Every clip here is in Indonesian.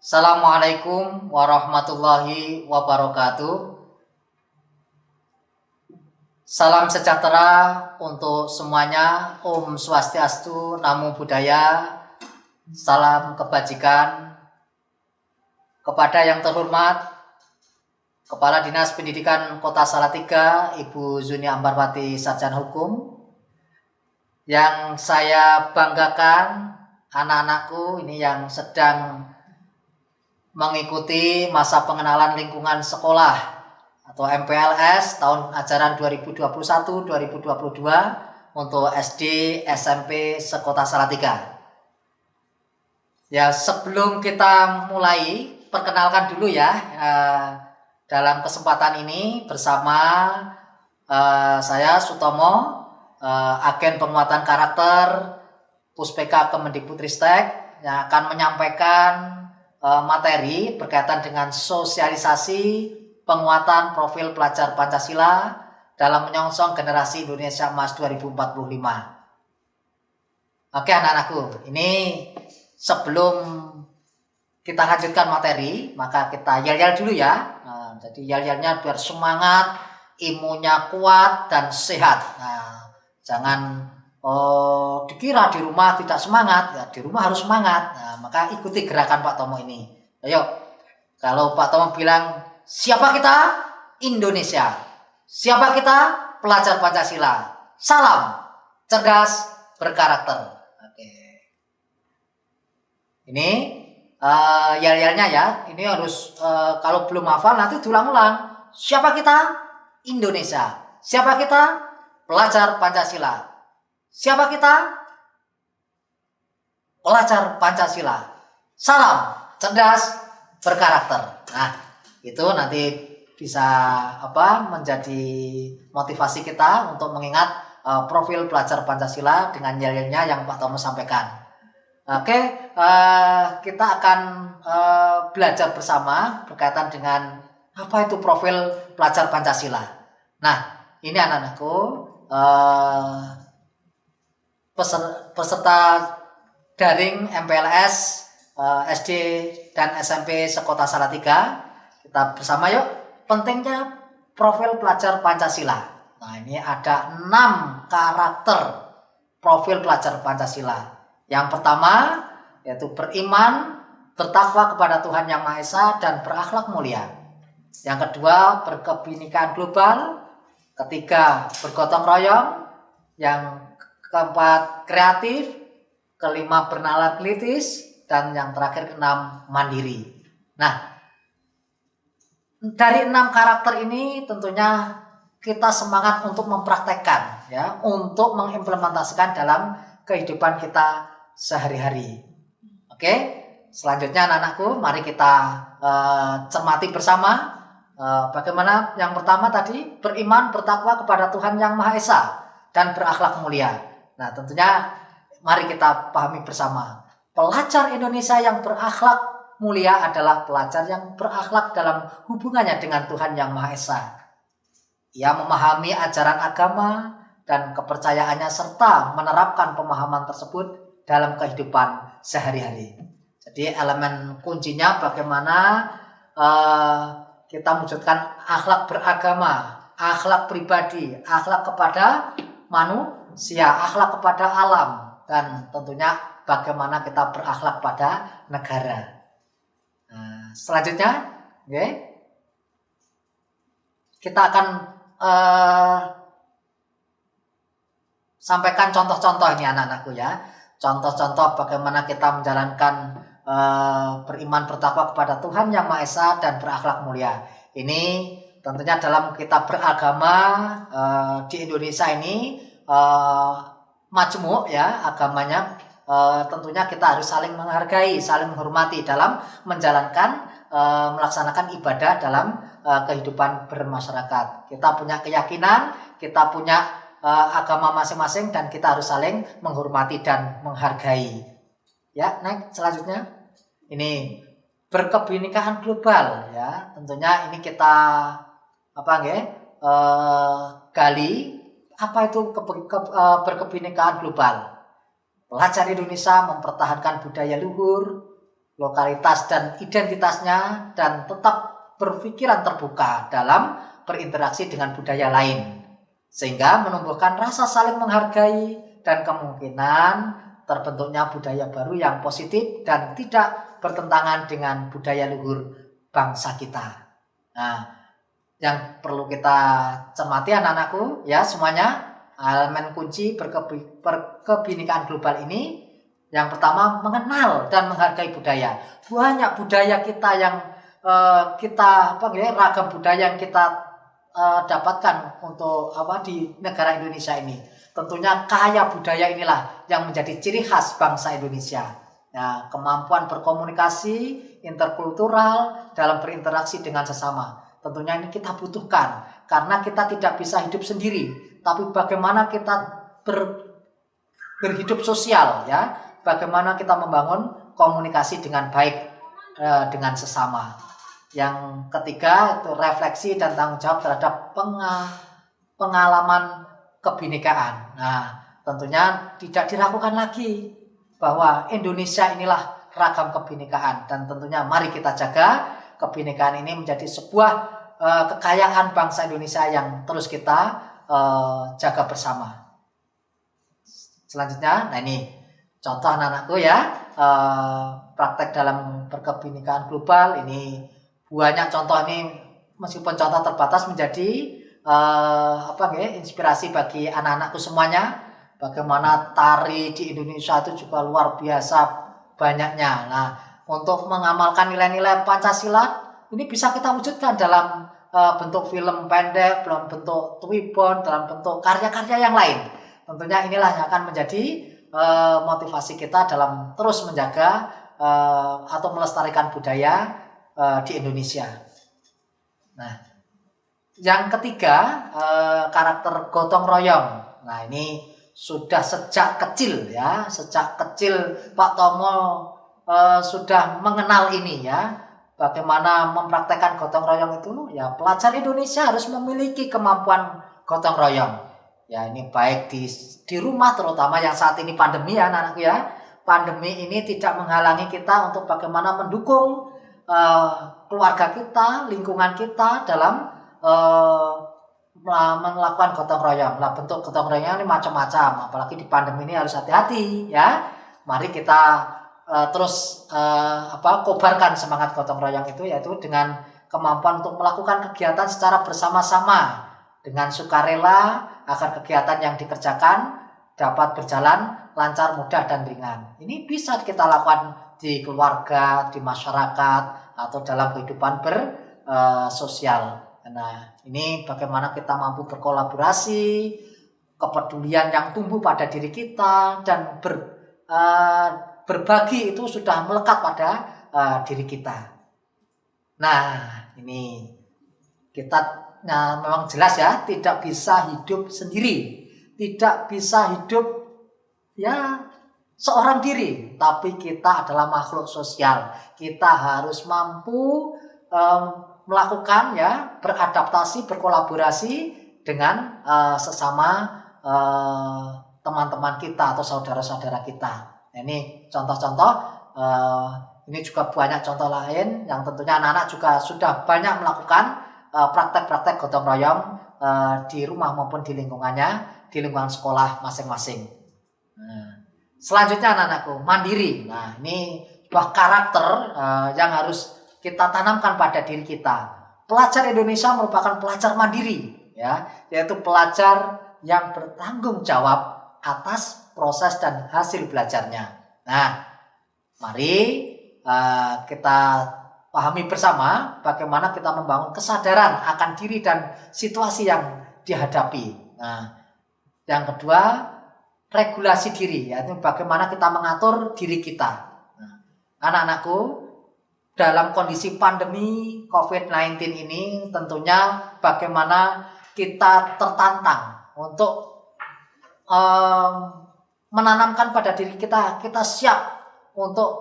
Assalamualaikum warahmatullahi wabarakatuh. Salam sejahtera untuk semuanya. Om Swastiastu, Namo Buddhaya. Salam kebajikan. Kepada yang terhormat Kepala Dinas Pendidikan Kota Salatiga, Ibu Zuni Ambarwati Sarjana Hukum. Yang saya banggakan, anak-anakku ini yang sedang mengikuti masa pengenalan lingkungan sekolah atau MPLS tahun ajaran 2021-2022 untuk SD, SMP sekota Salatiga. Ya, sebelum kita mulai, perkenalkan dulu ya, dalam kesempatan ini bersama saya Sutomo, agen penguatan karakter Puspeka Kemendikbudristek, yang akan menyampaikan materi berkaitan dengan sosialisasi penguatan profil pelajar Pancasila dalam menyongsong generasi Indonesia Emas 2045. Oke anak-anakku, ini sebelum kita lanjutkan materi, maka kita yel-yel dulu ya. Jadi yel-yelnya biar semangat, imunnya kuat dan sehat. Jangan dikira di rumah tidak semangat, ya di rumah harus semangat. Maka ikuti gerakan Pak Tomo ini. Ayo, kalau Pak Tomo bilang siapa kita? Indonesia. Siapa kita? Pelajar Pancasila. Salam cerdas berkarakter. Oke. Ini yel-yelnya ya. Ini harus kalau belum hafal nanti diulang-ulang. Siapa kita? Indonesia. Siapa kita? Pelajar Pancasila. Siapa kita? Pelajar Pancasila. Salam cerdas berkarakter. Nah, itu nanti bisa menjadi motivasi kita untuk mengingat profil pelajar Pancasila dengan yel-yelnya yang Pak Tomo sampaikan. Oke, kita akan belajar bersama berkaitan dengan apa itu profil pelajar Pancasila. Nah, ini anak-anakku, peserta daring MPLS SD dan SMP sekota Salatiga. Kita bersama yuk, pentingnya profil pelajar Pancasila. Nah, ini ada 6 karakter profil pelajar Pancasila. Yang pertama yaitu beriman, bertakwa kepada Tuhan Yang Maha Esa dan berakhlak mulia. Yang kedua, berkebinekaan global. Ketiga, bergotong royong. Yang keempat, kreatif. Kelima, bernalar kritis. Dan yang terakhir, keenam, mandiri. Nah, dari 6 karakter ini tentunya kita semangat untuk mempraktekkan, ya, untuk mengimplementasikan dalam kehidupan kita sehari-hari. Oke, selanjutnya anak-anakku, mari kita cermati bersama. Bagaimana yang pertama tadi, beriman, bertakwa kepada Tuhan Yang Maha Esa dan berakhlak mulia. Nah, tentunya mari kita pahami bersama. Pelajar Indonesia yang berakhlak mulia adalah pelajar yang berakhlak dalam hubungannya dengan Tuhan Yang Maha Esa. Ia memahami ajaran agama dan kepercayaannya serta menerapkan pemahaman tersebut dalam kehidupan sehari-hari. Jadi elemen kuncinya bagaimana kita mewujudkan akhlak beragama, akhlak pribadi, akhlak kepada manusia, akhlak kepada alam, dan tentunya bagaimana kita berakhlak pada negara. Nah, selanjutnya, kita akan sampaikan contoh-contoh ini anak-anakku ya. Contoh-contoh bagaimana kita menjalankan beriman bertakwa kepada Tuhan Yang Maha Esa dan berakhlak mulia. Ini tentunya dalam kita beragama di Indonesia ini majmuk ya agamanya. Tentunya kita harus saling menghargai, saling menghormati dalam menjalankan, melaksanakan ibadah dalam kehidupan bermasyarakat. Kita punya keyakinan, kita punya agama masing-masing, dan kita harus saling menghormati dan menghargai. Ya, next selanjutnya. Ini berkebinekaan global ya. Tentunya ini kita gali apa itu berkebinekaan global. Pelajar Indonesia mempertahankan budaya luhur, lokalitas dan identitasnya, dan tetap berpikiran terbuka dalam berinteraksi dengan budaya lain, sehingga menumbuhkan rasa saling menghargai dan kemungkinan terbentuknya budaya baru yang positif dan tidak bertentangan dengan budaya luhur bangsa kita. Nah, yang perlu kita cermati anak-anakku ya semuanya, elemen kunci berkebinekaan global ini, yang pertama mengenal dan menghargai budaya. Banyak budaya kita yang ragam budaya yang kita dapatkan untuk di negara Indonesia ini. Tentunya kaya budaya inilah yang menjadi ciri khas bangsa Indonesia. Nah, kemampuan berkomunikasi interkultural dalam berinteraksi dengan sesama. Tentunya ini kita butuhkan karena kita tidak bisa hidup sendiri, tapi bagaimana kita berhidup sosial ya, bagaimana kita membangun komunikasi dengan baik dengan sesama. Yang ketiga itu refleksi dan tanggung jawab terhadap pengalaman kebinekaan. Nah, tentunya tidak diragukan lagi bahwa Indonesia inilah ragam kebinekaan, dan tentunya mari kita jaga kebinekaan ini menjadi sebuah kekayaan bangsa Indonesia yang terus kita jaga bersama. Selanjutnya, nah ini contoh anak-anakku ya, praktek dalam berkebinekaan global ini. Banyak contoh ini, meskipun contoh terbatas, menjadi inspirasi bagi anak-anakku semuanya. Bagaimana tari di Indonesia itu juga luar biasa banyaknya. Nah, untuk mengamalkan nilai-nilai Pancasila ini bisa kita wujudkan dalam bentuk film pendek, dalam bentuk twibbon, dalam bentuk karya-karya yang lain. Tentunya inilah yang akan menjadi motivasi kita dalam terus menjaga atau melestarikan budaya di Indonesia. Nah, yang ketiga, karakter gotong royong. Nah, ini sudah sejak kecil ya, sejak kecil Pak Tomo sudah mengenal ini ya, bagaimana mempraktekkan gotong royong itu ya. Pelajar Indonesia harus memiliki kemampuan gotong royong ya, ini baik di rumah, terutama yang saat ini pandemi ya anak-anakku ya. Pandemi ini tidak menghalangi kita untuk bagaimana mendukung keluarga kita, lingkungan kita dalam melakukan gotong royong. Nah, bentuk gotong royongnya ini macam-macam, apalagi di pandemi ini harus hati-hati ya. Mari kita terus kobarkan semangat gotong royong itu, yaitu dengan kemampuan untuk melakukan kegiatan secara bersama-sama dengan sukarela agar kegiatan yang dikerjakan dapat berjalan lancar, mudah, dan ringan. Ini bisa kita lakukan di keluarga, di masyarakat, atau dalam kehidupan bersosial. Nah, ini bagaimana kita mampu berkolaborasi, kepedulian yang tumbuh pada diri kita, dan berbagi itu sudah melekat pada diri kita. Nah, ini kita memang jelas ya, tidak bisa hidup sendiri, tidak bisa hidup ya seorang diri, tapi kita adalah makhluk sosial. Kita harus mampu melakukan ya, beradaptasi, berkolaborasi dengan sesama teman-teman kita atau saudara-saudara kita. Nah, ini contoh-contoh, ini juga banyak contoh lain yang tentunya anak-anak juga sudah banyak melakukan praktek-praktek gotong royong di rumah maupun di lingkungannya, di lingkungan sekolah masing-masing. Selanjutnya anak-anakku, mandiri. Nah, ini sebuah karakter yang harus kita tanamkan pada diri kita. Pelajar Indonesia merupakan pelajar mandiri, ya, yaitu pelajar yang bertanggung jawab atas proses dan hasil belajarnya. Nah, mari kita pahami bersama bagaimana kita membangun kesadaran akan diri dan situasi yang dihadapi. Nah, yang kedua, regulasi diri, yaitu bagaimana kita mengatur diri kita. Nah, anak-anakku, dalam kondisi pandemi COVID-19 ini tentunya bagaimana kita tertantang untuk menanamkan pada diri kita, kita siap untuk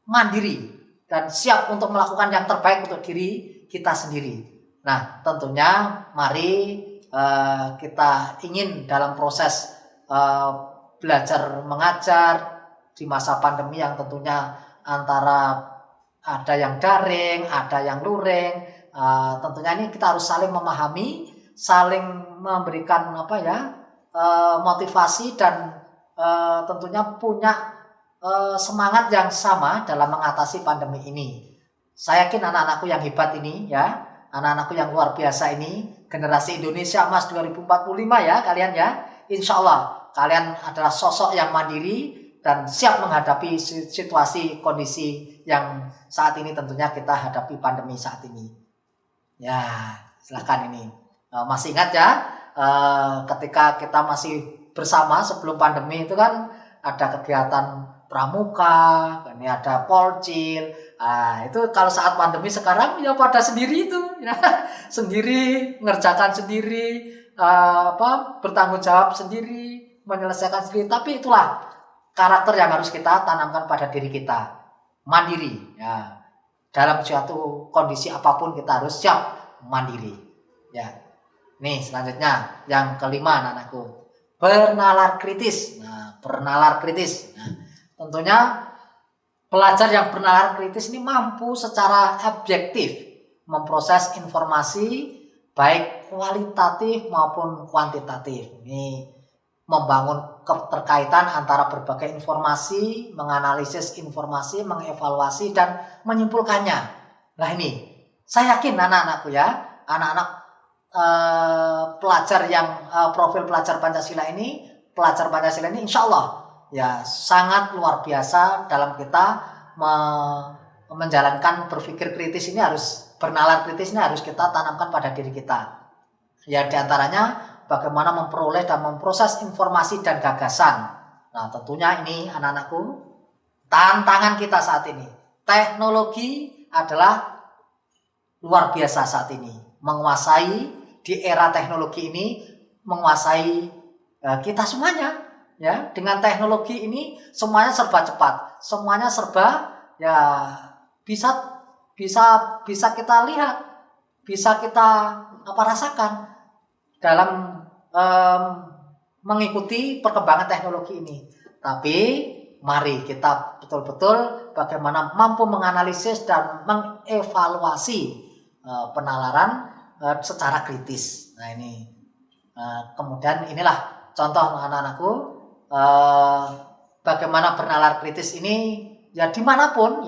mandiri dan siap untuk melakukan yang terbaik untuk diri kita sendiri. Nah, tentunya mari kita ingin dalam proses belajar mengajar di masa pandemi yang tentunya antara ada yang daring, ada yang luring. Tentunya ini kita harus saling memahami, saling memberikan motivasi dan tentunya punya semangat yang sama dalam mengatasi pandemi ini. Saya yakin anak-anakku yang hebat ini ya, anak-anakku yang luar biasa ini, generasi Indonesia Emas 2045 ya kalian ya. Insya Allah kalian adalah sosok yang mandiri dan siap menghadapi situasi kondisi yang saat ini tentunya kita hadapi pandemi saat ini. Ya, silahkan ini. Masih ingat ya, ketika kita masih bersama sebelum pandemi itu kan ada kegiatan pramuka, ini ada polcil. Itu kalau saat pandemi sekarang ya pada sendiri itu, ya. Sendiri ngerjakan sendiri, bertanggung jawab sendiri, menyelesaikan sendiri. Tapi itulah karakter yang harus kita tanamkan pada diri kita, mandiri. Ya. Dalam suatu kondisi apapun kita harus siap mandiri. Ya. Nih selanjutnya yang kelima anak-anakku, bernalar kritis. Nah, bernalar kritis. Nah, tentunya pelajar yang bernalar kritis ini mampu secara objektif memproses informasi baik kualitatif maupun kuantitatif. Ini membangun keterkaitan antara berbagai informasi, menganalisis informasi, mengevaluasi dan menyimpulkannya. Nah ini, saya yakin anak-anakku ya, anak-anak pelajar yang profil pelajar Pancasila ini insya Allah ya sangat luar biasa dalam kita menjalankan berpikir kritis ini, harus bernalar kritis ini harus kita tanamkan pada diri kita. Ya diantaranya bagaimana memperoleh dan memproses informasi dan gagasan. Nah tentunya ini anak-anakku tantangan kita saat ini. Teknologi adalah luar biasa saat ini. Menguasai di era teknologi ini, menguasai kita semuanya. Ya, dengan teknologi ini semuanya serba cepat, semuanya serba ya bisa kita lihat, bisa kita rasakan dalam mengikuti perkembangan teknologi ini. Tapi mari kita betul-betul bagaimana mampu menganalisis dan mengevaluasi penalaran secara kritis. Nah ini kemudian inilah contoh anak-anakku. Bagaimana bernalar kritis ini ya dimanapun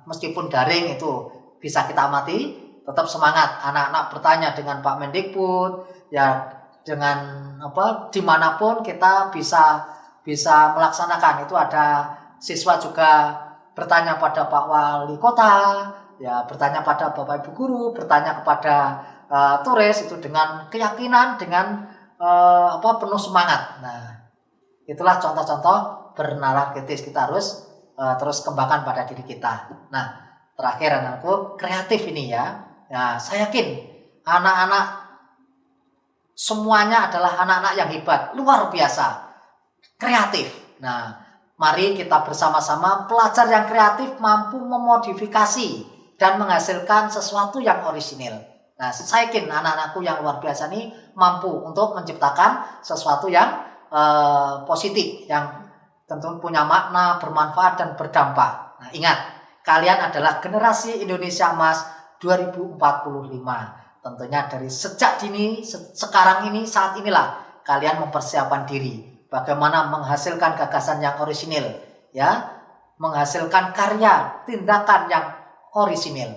meskipun daring itu bisa kita amati, tetap semangat anak-anak bertanya dengan Pak Mendikbud ya, dengan dimanapun kita bisa melaksanakan itu. Ada siswa juga bertanya pada Pak Wali Kota ya, bertanya pada Bapak Ibu Guru, bertanya kepada turis itu dengan keyakinan, dengan penuh semangat. Nah, itulah contoh-contoh bernalar kritis kita harus terus kembangkan pada diri kita. Nah, terakhir anakku, kreatif ini ya. Nah, saya yakin anak-anak semuanya adalah anak-anak yang hebat, luar biasa, kreatif. Nah, mari kita bersama-sama pelajar yang kreatif mampu memodifikasi dan menghasilkan sesuatu yang orisinil. Nah, saya yakin anak-anakku yang luar biasa ini mampu untuk menciptakan sesuatu yang positif, yang tentu punya makna, bermanfaat dan berdampak. Nah, ingat, kalian adalah generasi Indonesia Emas 2045. Tentunya dari sejak dini, sekarang ini, saat inilah kalian mempersiapkan diri bagaimana menghasilkan gagasan yang orisinil, ya, menghasilkan karya, tindakan yang orisinil.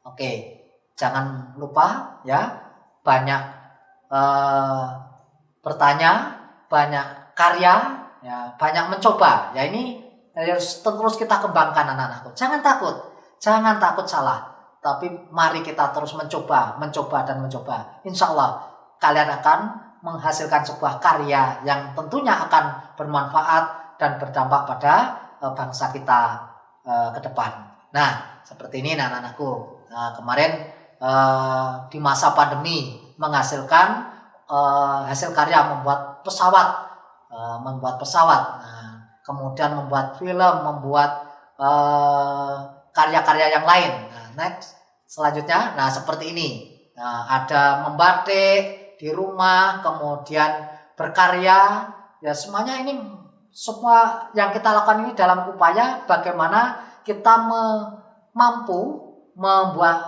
Oke. Jangan lupa ya, banyak bertanya, banyak karya, ya, banyak mencoba. Ya ini harus terus kita kembangkan anak-anakku. Jangan takut salah. Tapi mari kita terus mencoba dan mencoba. Insya Allah kalian akan menghasilkan sebuah karya yang tentunya akan bermanfaat dan berdampak pada bangsa kita ke depan. Nah, seperti ini anak-anakku. Nah, kemarin di masa pandemi menghasilkan hasil karya membuat pesawat, nah, kemudian membuat film, membuat karya-karya yang lain. Nah, next selanjutnya, nah seperti ini. Nah, ada membatik di rumah, kemudian berkarya, ya semuanya ini semua yang kita lakukan ini dalam upaya bagaimana kita mampu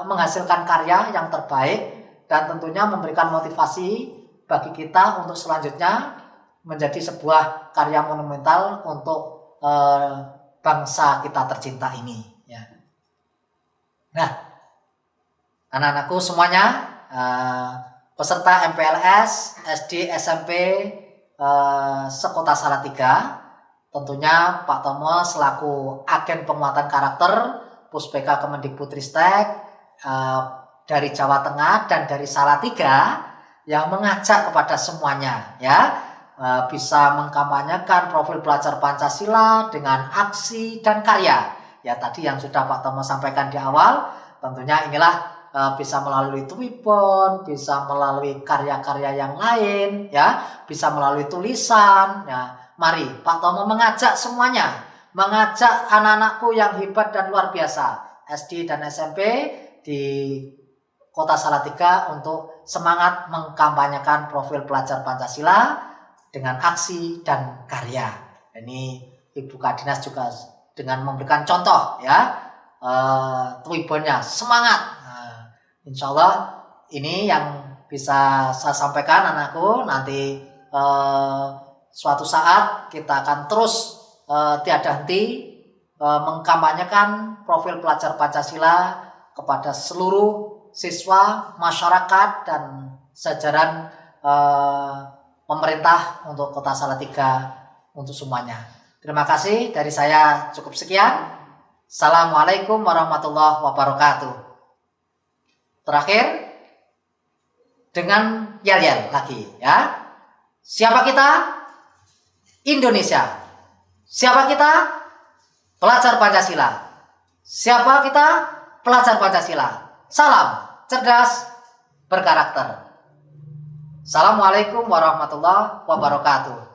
menghasilkan karya yang terbaik dan tentunya memberikan motivasi bagi kita untuk selanjutnya menjadi sebuah karya monumental untuk bangsa kita tercinta ini. Ya. Nah, anak-anakku semuanya, peserta MPLS SD SMP sekota Salatiga, tentunya Pak Tomo selaku agen penguatan karakter Puspeka Kemendikbudristek dari Jawa Tengah dan dari Salatiga yang mengajak kepada semuanya ya bisa mengkampanyekan profil pelajar Pancasila dengan aksi dan karya. Ya tadi yang sudah Pak Tomo sampaikan di awal, tentunya inilah bisa melalui Twibbon, bisa melalui karya-karya yang lain, ya, bisa melalui tulisan. Ya, mari Pak Tomo mengajak semuanya, mengajak anak-anakku yang hebat dan luar biasa, SD dan SMP di Kota Salatiga untuk semangat mengkampanyekan profil pelajar Pancasila dengan aksi dan karya. Ini Ibu Kadinas juga dengan memberikan contoh, ya, Twibbonnya semangat. Insya Allah ini yang bisa saya sampaikan anakku. Nanti suatu saat kita akan terus tiada henti mengkampanyekan profil pelajar Pancasila kepada seluruh siswa, masyarakat, dan jajaran pemerintah untuk Kota Salatiga untuk semuanya. Terima kasih, dari saya cukup sekian. Assalamualaikum warahmatullahi wabarakatuh. Terakhir dengan yel-yel lagi ya. Siapa kita? Indonesia. Siapa kita? Pelajar Pancasila. Siapa kita? Pelajar Pancasila. Salam cerdas berkarakter. Assalamualaikum warahmatullahi wabarakatuh.